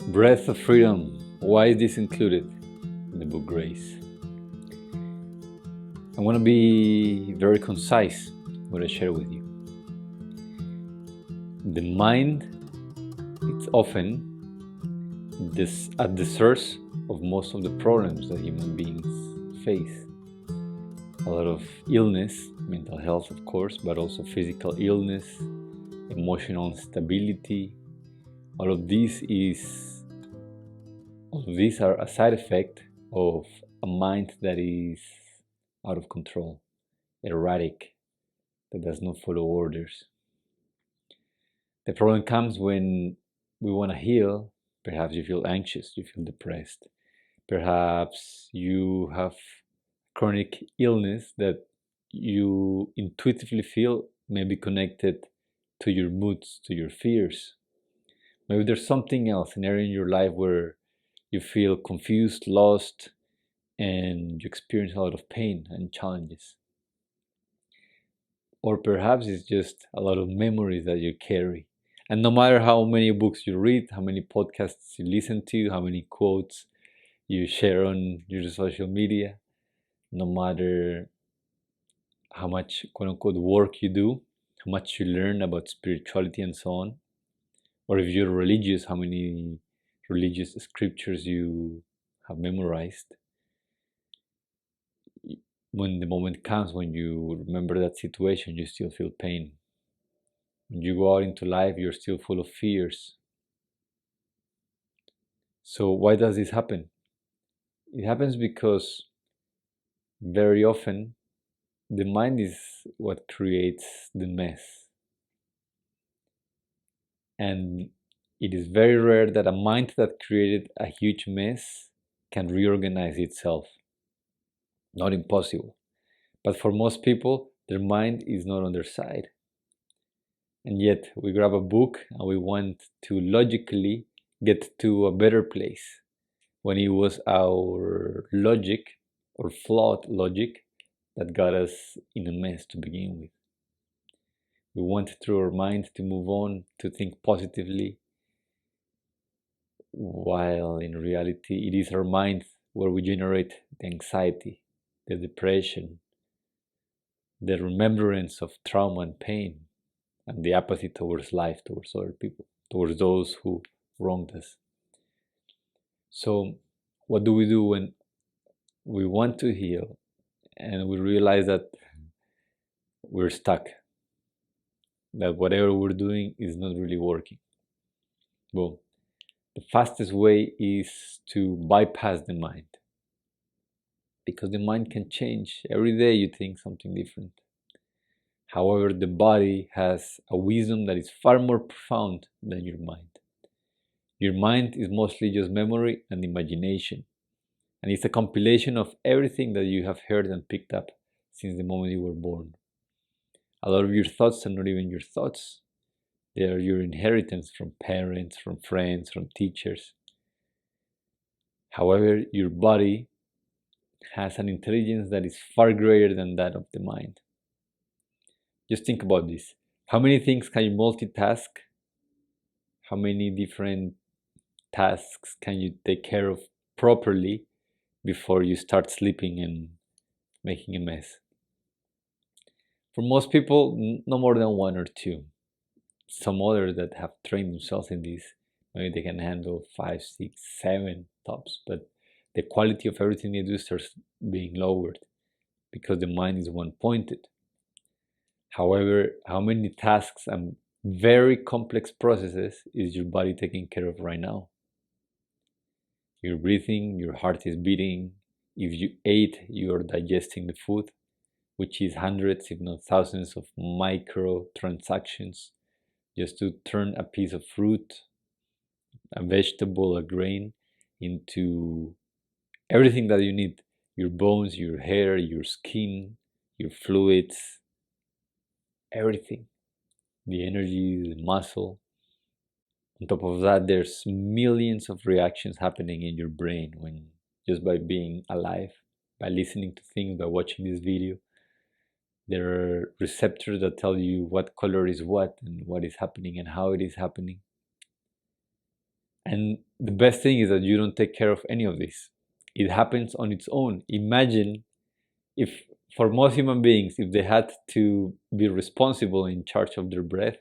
Breath of Freedom. Why is this included in the book Grace? I want to be very concise in what I share with you. The mind, it's often at the source of most of the problems that human beings face. A lot of illness, mental health of course, but also physical illness, emotional instability. All of these are a side effect of a mind that is out of control, erratic, that does not follow orders. The problem comes when we want to heal. Perhaps you feel anxious, you feel depressed. Perhaps you have chronic illness that you intuitively feel may be connected to your moods, to your fears. Maybe there's something else, an area in your life where you feel confused, lost, and you experience a lot of pain and challenges. Or perhaps it's just a lot of memories that you carry. And no matter how many books you read, how many podcasts you listen to, how many quotes you share on your social media, no matter how much quote unquote work you do, how much you learn about spirituality and so on, or if you're religious, how many religious scriptures you have memorized, when the moment comes when you remember that situation, you still feel pain. When you go out into life, you're still full of fears. So why does this happen? It happens because very often the mind is what creates the mess. And it is very rare that a mind that created a huge mess can reorganize itself. Not impossible. But for most people, their mind is not on their side. And yet we grab a book and we want to logically get to a better place, when it was our logic or flawed logic that got us in a mess to begin with. We want through our mind to move on, to think positively, while in reality it is our mind where we generate the anxiety, the depression, the remembrance of trauma and pain, and the apathy towards life, towards other people, towards those who wronged us. So, what do we do when we want to heal and we realize that we're stuck, that whatever we're doing is not really working? Well, the fastest way is to bypass the mind, because the mind can change. Every day you think something different. However, the body has a wisdom that is far more profound than your mind. Your mind is mostly just memory and imagination, and it's a compilation of everything that you have heard and picked up since the moment you were born. A lot of your thoughts are not even your thoughts. They are your inheritance from parents, from friends, from teachers. However, your body has an intelligence that is far greater than that of the mind. Just think about this. How many things can you multitask? How many different tasks can you take care of properly before you start sleeping and making a mess? For most people, no more than one or two. Some others that have trained themselves in this, maybe they can handle 5, 6, 7 tops, but the quality of everything they do starts being lowered because the mind is one pointed. However, how many tasks and very complex processes is your body taking care of right now? You're breathing, your heart is beating. If you ate, you're digesting the food, which is hundreds, if not thousands, of micro transactions just to turn a piece of fruit, a vegetable, a grain, into everything that you need: your bones, your hair, your skin, your fluids, everything, the energy, the muscle. On top of that, there's millions of reactions happening in your brain when just by being alive, by listening to things, by watching this video. There are receptors that tell you what color is what and what is happening and how it is happening. And the best thing is that you don't take care of any of this. It happens on its own. Imagine if, for most human beings, if they had to be responsible in charge of their breath,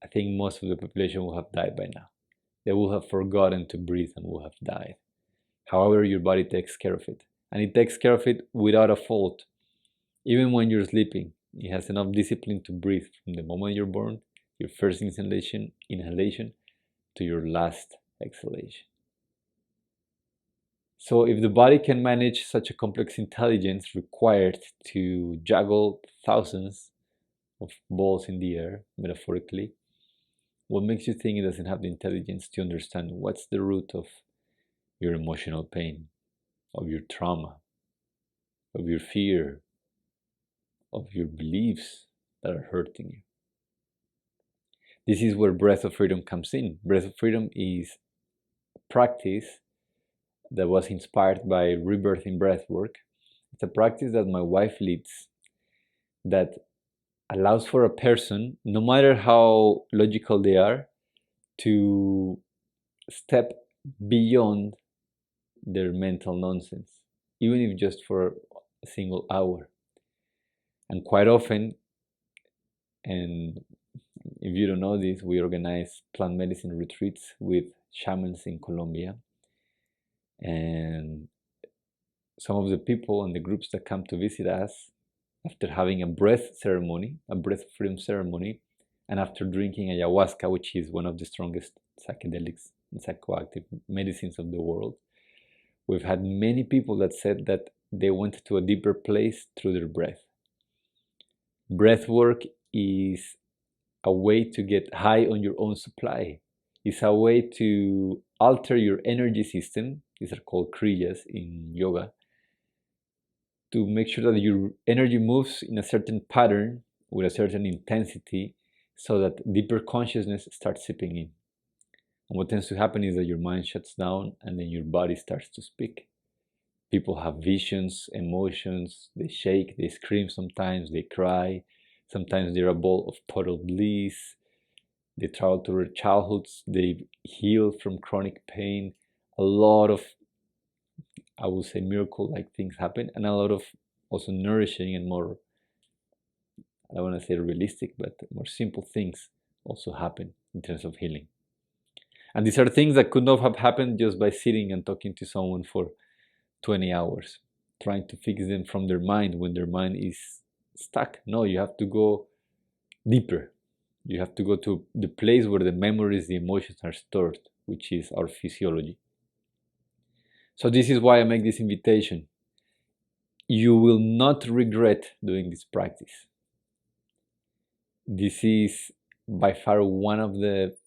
I think most of the population will have died by now. They will have forgotten to breathe and will have died. However, your body takes care of it. And it takes care of it without a fault. Even when you're sleeping, it has enough discipline to breathe from the moment you're born, your first inhalation, to your last exhalation. So if the body can manage such a complex intelligence required to juggle thousands of balls in the air, metaphorically, what makes you think it doesn't have the intelligence to understand what's the root of your emotional pain, of your trauma, of your fear, of your beliefs that are hurting you? This is where Breath of Freedom comes in. Breath of Freedom is a practice that was inspired by rebirthing breathwork. It's a practice that my wife leads that allows for a person, no matter how logical they are, to step beyond their mental nonsense, even if just for a single hour. And quite often, and if you don't know this, we organize plant medicine retreats with shamans in Colombia. And some of the people and the groups that come to visit us, after having a breath ceremony, a breath freedom ceremony, and after drinking ayahuasca, which is one of the strongest psychedelics and psychoactive medicines of the world, we've had many people that said that they went to a deeper place through their breath. Breath work is a way to get high on your own supply. It's a way to alter your energy system. These are called kriyas in yoga, to make sure that your energy moves in a certain pattern with a certain intensity so that deeper consciousness starts seeping in. And what tends to happen is that your mind shuts down and then your body starts to speak. People have visions, emotions, they shake, they scream sometimes, they cry, sometimes they're a ball of total bliss. They travel to their childhoods, they heal from chronic pain. A lot of, I would say, miracle-like things happen, and a lot of also nourishing and more, I don't want to say realistic, but more simple things also happen in terms of healing. And these are things that could not have happened just by sitting and talking to someone for 20 hours, trying to fix them from their mind when their mind is stuck. No, you have to go deeper. You have to go to the place where the memories, the emotions are stored, which is our physiology. So this is why I make this invitation. You will not regret doing this practice. This is by far one of the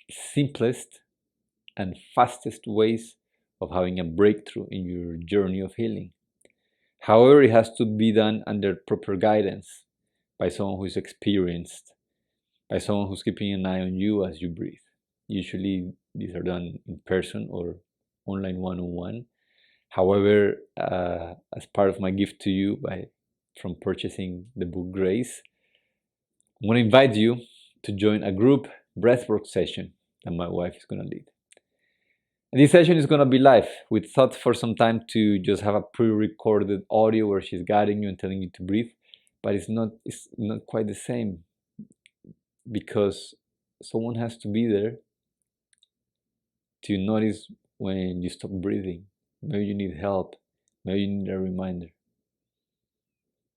simplest and fastest ways of having a breakthrough in your journey of healing. However, it has to be done under proper guidance by someone who is experienced, by someone who's keeping an eye on you as you breathe. Usually these are done in person or online one-on-one. However, as part of my gift to you from purchasing the book Grace, I'm going to invite you to join a group breathwork session that my wife is going to lead. And this session is going to be live. We thought for some time to just have a pre-recorded audio where she's guiding you and telling you to breathe, but it's not quite the same, because someone has to be there to notice when you stop breathing. Maybe you need help. Maybe you need a reminder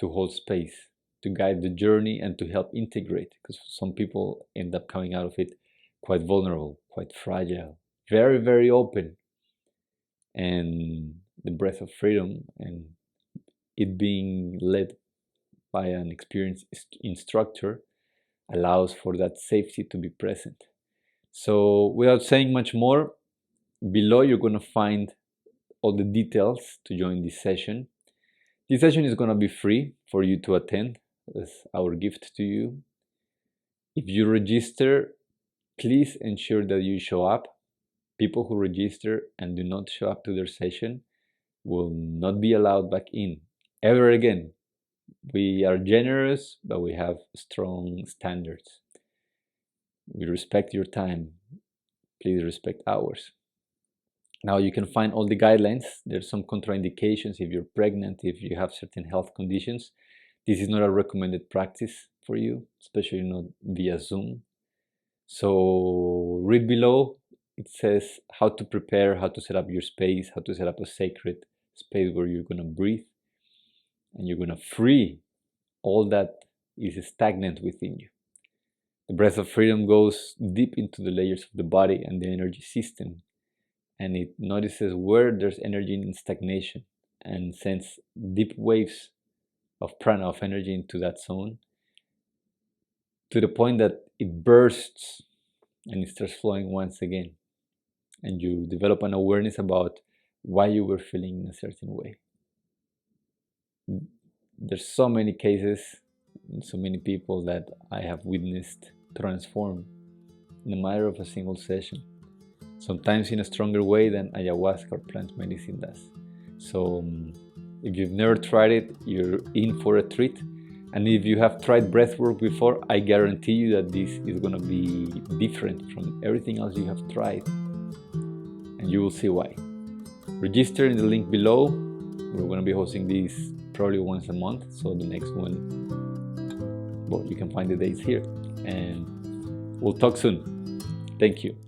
to hold space, to guide the journey and to help integrate, because some people end up coming out of it quite vulnerable, quite fragile, very, very open. And the breath of freedom and it being led by an experienced instructor allows for that safety to be present. So without saying much more, below you're going to find all the details to join this session. This session is going to be free for you to attend as our gift to you. If you register, please ensure that you show up. People who register and do not show up to their session will not be allowed back in ever again. We are generous, but we have strong standards. We respect your time. please respect ours. Now you can find all the guidelines. There's some contraindications if you're pregnant, if you have certain health conditions. This is not a recommended practice for you, especially not via Zoom. So read below. It says how to prepare, how to set up your space, how to set up a sacred space where you're going to breathe and you're going to free all that is stagnant within you. The breath of freedom goes deep into the layers of the body and the energy system, and it notices where there's energy in stagnation and sends deep waves of prana, of energy, into that zone, to the point that it bursts and it starts flowing once again. And you develop an awareness about why you were feeling in a certain way. There's so many cases, so many people that I have witnessed transform in a matter of a single session, sometimes in a stronger way than ayahuasca or plant medicine does. So if you've never tried it, you're in for a treat. And if you have tried breathwork before, I guarantee you that this is going to be different from everything else you have tried. And you will see why. Register in the link below. We're going to be hosting these probably once a month. So the next one, well, you can find the dates here. And we'll talk soon. Thank you.